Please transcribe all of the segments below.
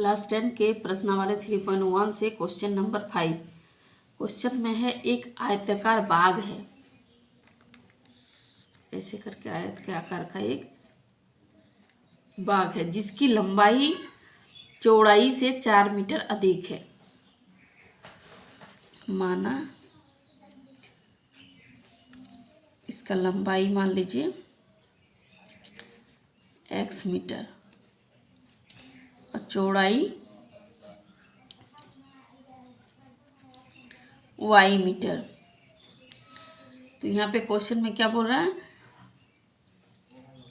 Class 10 के प्रश्नावली 3.1 से क्वेश्चन नंबर 5। क्वेश्चन में है एक आयताकार बाग है, ऐसे करके आयत के आकार का एक बाग है जिसकी लंबाई चौड़ाई से 4 मीटर अधिक है। माना इसका लंबाई मान लीजिए x मीटर और चौड़ाई y मीटर। तो यहाँ पे क्वेश्चन में क्या बोल रहा है,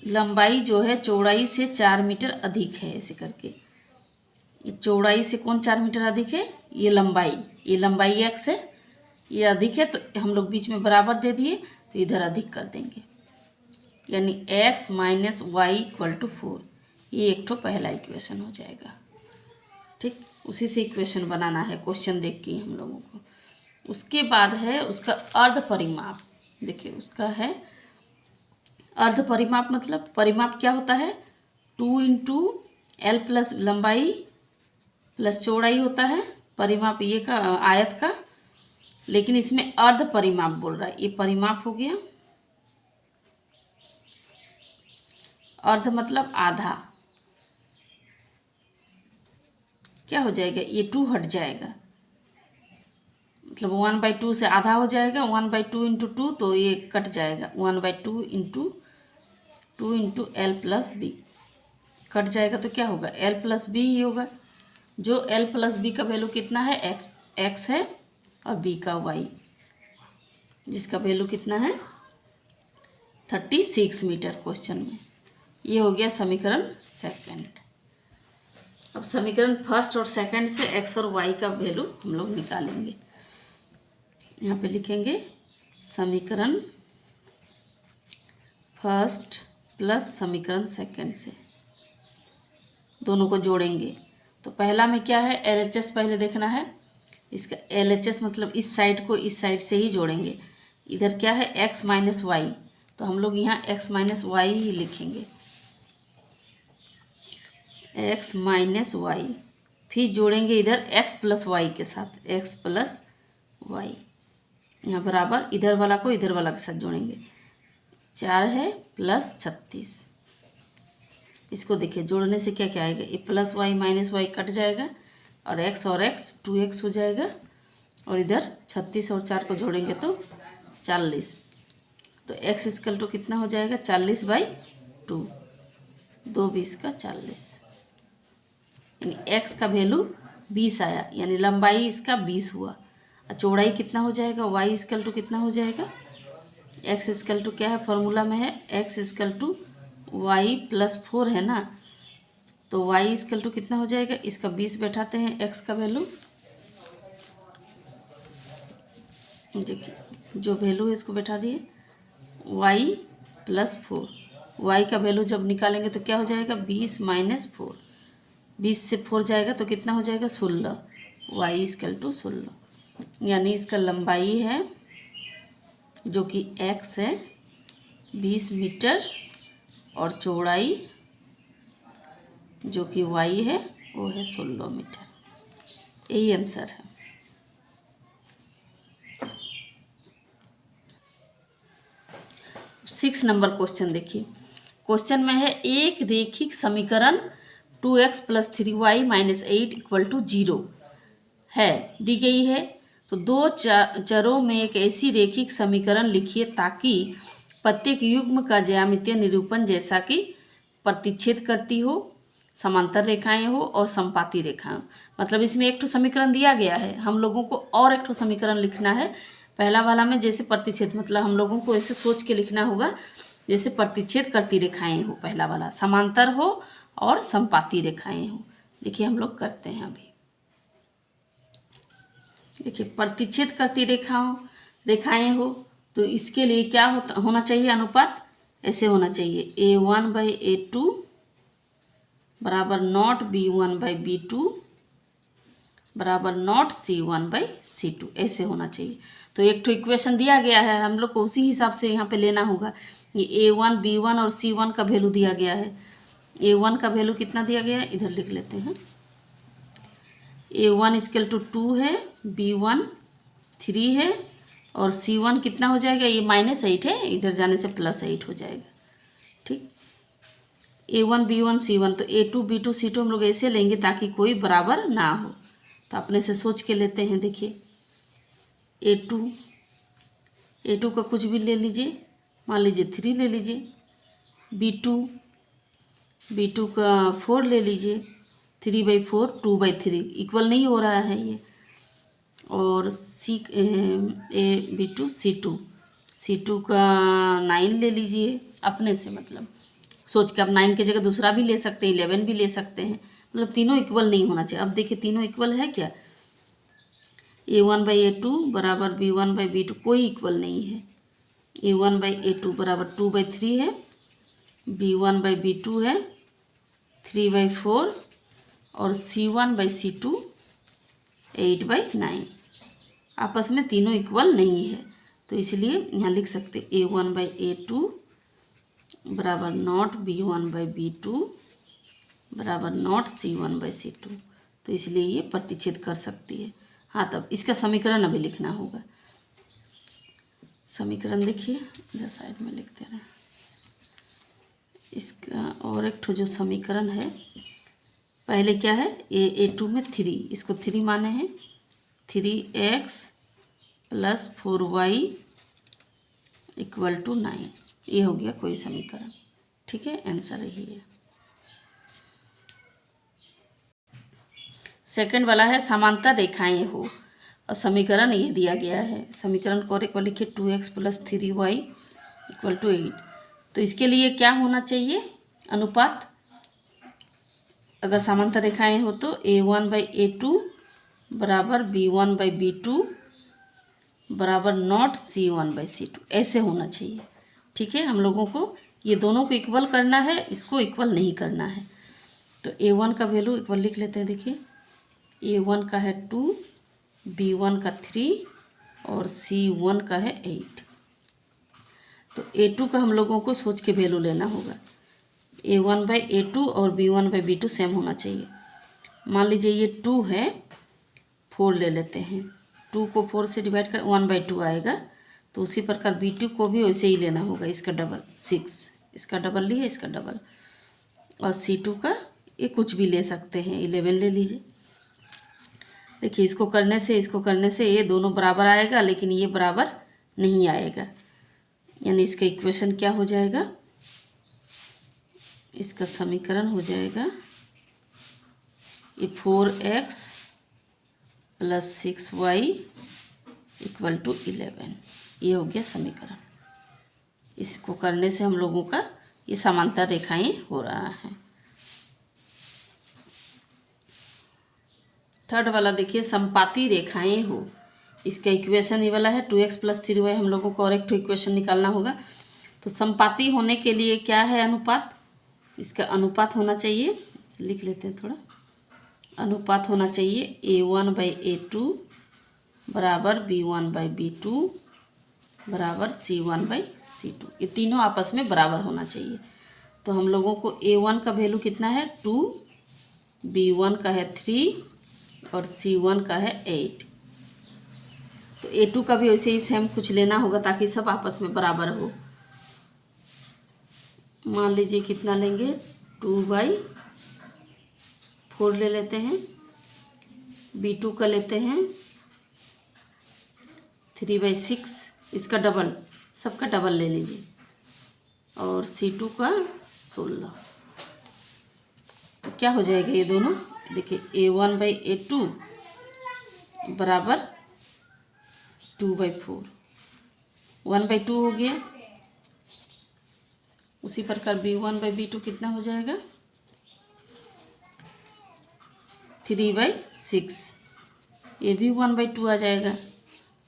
लंबाई जो है चौड़ाई से 4 मीटर अधिक है। ऐसे करके ये चौड़ाई से कौन 4 मीटर अधिक है, ये लंबाई x है, ये अधिक है, तो हम लोग बीच में बराबर दे दिए तो इधर अधिक कर देंगे, यानी x minus Y equal to 4। ये एक तो पहला इक्वेशन हो जाएगा। ठीक, उसी से इक्वेशन बनाना है क्वेश्चन देख के हम लोगों को। उसके बाद है उसका अर्ध परिमाप। देखिए उसका है अर्ध परिमाप, मतलब परिमाप क्या होता है, 2 इंटू एल प्लस लंबाई प्लस चौड़ाई होता है परिमाप ये का आयत का, लेकिन इसमें अर्ध परिमाप बोल रहा है। ये परिमाप हो गया, अर्ध मतलब आधा, क्या हो जाएगा, ये 2 हट जाएगा, मतलब 1/2 से आधा हो जाएगा। 1/2 इंटू 2 तो ये कट जाएगा, 1/2 into 2 into L plus B cut जाएगा, तो क्या होगा, एल प्लस बी ही होगा। जो एल प्लस बी का वैल्यू कितना है, एक्स है, और बी का वाई, जिसका वैल्यू कितना है 36 मीटर क्वेश्चन में। ये हो गया समीकरण सेकंड। अब समीकरण फर्स्ट और सेकंड से एक्स और वाई का वैल्यू हम लोग निकालेंगे। यहाँ पे लिखेंगे समीकरण फर्स्ट प्लस समीकरण सेकंड से, दोनों को जोड़ेंगे। तो पहला में क्या है, LHS पहले देखना है। इसका LHS मतलब इस साइड को इस साइड से ही जोड़ेंगे। इधर क्या है, x माइनस वाई, तो हम लोग यहाँ x माइनस वाई ही लिखेंगे, x माइनस वाई। फिर जोड़ेंगे इधर x प्लस वाई के साथ, x प्लस वाई, यहाँ बराबर इधर वाला को इधर वाला के साथ जोड़ेंगे। 4 है प्लस 36। इसको देखिए जोड़ने से क्या क्या आएगा, ये plus Y minus Y cut जाएगा, और x 2x हो जाएगा, और इधर 36 और 4 को जोड़ेंगे तो 40। तो x इक्वल टू कितना हो जाएगा, 40/2, 2 20 का 40, यानी x का वैल्यू 20 आया, यानी लंबाई इसका 20 हुआ। और चौड़ाई कितना हो जाएगा, y इक्वल टू कितना हो जाएगा, x इक्वल टू क्या है, फॉर्मूला में है x equal to Y plus 4 है ना, तो y इक्वल टू कितना हो जाएगा, इसका 20 बैठाते हैं x का वैल्यू, देखिए जो वैल्यू है इसको बैठा दिए, y प्लस 4। y का वैल्यू जब निकालेंगे तो क्या हो जाएगा, 20 माइनस 4, 20 से 4 जाएगा तो कितना हो जाएगा, 16। y इक्वल टू 16, यानी इसका लंबाई है जो कि x है 20 मीटर, और चौड़ाई जो कि y है वो है 16 मीटर। यही आंसर है। सिक्स नंबर क्वेश्चन देखिए। क्वेश्चन में है एक रेखिक समीकरण 2x plus 3y minus 8 equal to 0 है, दी गई है। तो दो चरों में एक ऐसी रेखिक समीकरण लिखिए ताकि प्रत्येक युग्म का ज्यामितीय निरूपण जैसा कि प्रतिच्छेद करती हो, समांतर रेखाएं हो और संपाती रेखाएं। मतलब इसमें एक तो समीकरण दिया गया है, हम लोगों को और एक तो समीकरण लिखना है। पहला वाला में जैसे प्रतिच्छेद, मतलब हम लोगों को ऐसे सोच के लिखना होगा जैसे प्रतिच्छेद करती रेखाएं हो, पहला वाला समांतर हो और संपाती रेखाएं हो। देखिए हम लोग करते हैं अभी। देखिए प्रतिच्छेद करती रेखाएं हो तो इसके लिए क्या होना चाहिए, अनुपात ऐसे होना चाहिए, A1/A2 बराबर नॉट B1/B2 बराबर नॉट C1/C2, ऐसे होना चाहिए। तो एक तो इक्वेशन दिया गया है, हम लोग को उसी हिसाब से यहाँ पे लेना होगा। ये A1 B1 और C1 का वैल्यू दिया गया है। A1 का वैल्यू कितना दिया गया है, इधर लिख लेते हैं, A1 इक्वल टू 2 है, B1 3 है और C1 कितना हो जाएगा, ये -8 है, इधर जाने से +8 हो जाएगा। ठीक, A1 B1 C1, तो A2 B2 C2 हम लोग ऐसे लेंगे ताकि कोई बराबर ना हो। तो अपने से सोच के लेते हैं। देखिए A2 का कुछ भी ले लीजिए, मान लीजिए 3 ले लीजिए। B2 का 4 ले लीजिए, 3/4 2/3 इक्वल नहीं हो रहा है ये। और B2 C2 का 9 ले लीजिए अपने से, मतलब सोच के। आप 9 की जगह दूसरा भी ले सकते हैं, 11 भी ले सकते हैं, मतलब तीनों इक्वल नहीं होना चाहिए। अब देखिए तीनों इक्वल है क्या, A1/A2 बराबर B1/B2, कोई इक्वल नहीं है। A1/A2 बराबर 2/3 है, B1/B2 है 3/4 और C1/C2 8/9। आपस में तीनों इक्वल नहीं है, तो इसलिए यहाँ लिख सकते A1/A2 बराबर नॉट B1/B2 बराबर नॉट C1/C2। तो इसलिए ये प्रतिच्छेद कर सकती है। हाँ, तब इसका समीकरण अभी लिखना होगा। समीकरण देखिए, इधर साइड में लिखते रहे। इसका और एक ठो जो समीकरण है, पहले क्या है, A2 में 3, इसको 3 माने हैं, 3x + 4y = 9। ये हो गया कोई समीकरण। ठीक है, आंसर यही है। सेकंड वाला है समांतर रेखाएं हो और समीकरण ये दिया गया है। समीकरण को एक बार लिखिए 2x + 3y = 8। तो इसके लिए क्या होना चाहिए, अनुपात। अगर समांतर रेखाएं हो तो A1/A2 बराबर B1/B2 बराबर नॉट C1/C2, ऐसे होना चाहिए। ठीक है, हम लोगों को ये दोनों को इक्वल करना है, इसको इक्वल नहीं करना है। तो A1 का वैल्यू इक्वल लिख लेते हैं। देखिए A1 का है 2, B1 का 3 और C1 का है 8। तो A2 का हम लोगों को सोच के वैल्यू लेना होगा। A1/A2 और B1/B2 सेम होना चाहिए। मान लीजिए ये 2 है, 4 ले लेते हैं। 2 को 4 से डिवाइड कर 1/2 आएगा। तो उसी प्रकार B2 को भी वैसे ही लेना होगा, इसका डबल 6, इसका डबल लिए, इसका डबल। और C2 का ये कुछ भी ले सकते हैं, 11 ले लीजिए। देखिए इसको करने से ये दोनों बराबर आएगा, लेकिन ये बराबर नहीं आएगा। यानी इसका इक्वेशन क्या हो जाएगा, इसका समीकरण हो जाएगा ये 4x + 6y = 11। ये हो गया समीकरण। इसको करने से हम लोगों का ये समांतर रेखाएं हो रहा है। थर्ड वाला देखिए, संपाती रेखाएं हो। इसका इक्वेशन ये वाला है 2x + 3y। हम लोगों को और एक इक्वेशन निकालना होगा। तो संपाती होने के लिए क्या है, अनुपात। इसका अनुपात होना चाहिए, लिख लेते हैं थोड़ा। अनुपात होना चाहिए A1/A2 बराबर B1/B2 बराबर C1/C2। ये तीनों आपस में बराबर होना चाहिए। तो हम लोगों को A1 का वैल्यू कितना है 2, B1 का है 3 और C1 का है 8। तो A2 का भी वैसे ही सेम कुछ लेना होगा ताकि सब आपस में बराबर हो। मान लीजिए कितना लेंगे, 2/4 ले लेते हैं। B2 का लेते हैं 3/6, इसका डबल, सबका डबल ले लीजिए। और C2 का 16। तो क्या हो जाएगा ये दोनों, देखिए A1/A2 बराबर 2/4, 1/2 हो गया। उसी प्रकार B1/B2 कितना हो जाएगा 3/6, ये भी 1/2 आ जाएगा।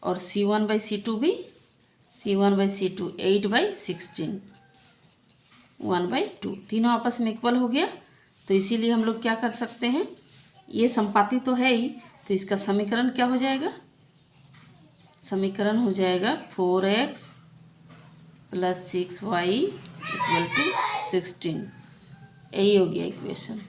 और C1/C2 भी 8/16, 1/2, तीनों आपस में इक्वल हो गया। तो इसीलिए हम लोग क्या कर सकते हैं, ये संपाती तो है ही, तो इसका समीकरण क्या हो जाएगा, समीकरण हो जाएगा 4x + 6y = 16। यही हो गया इक्वेशन।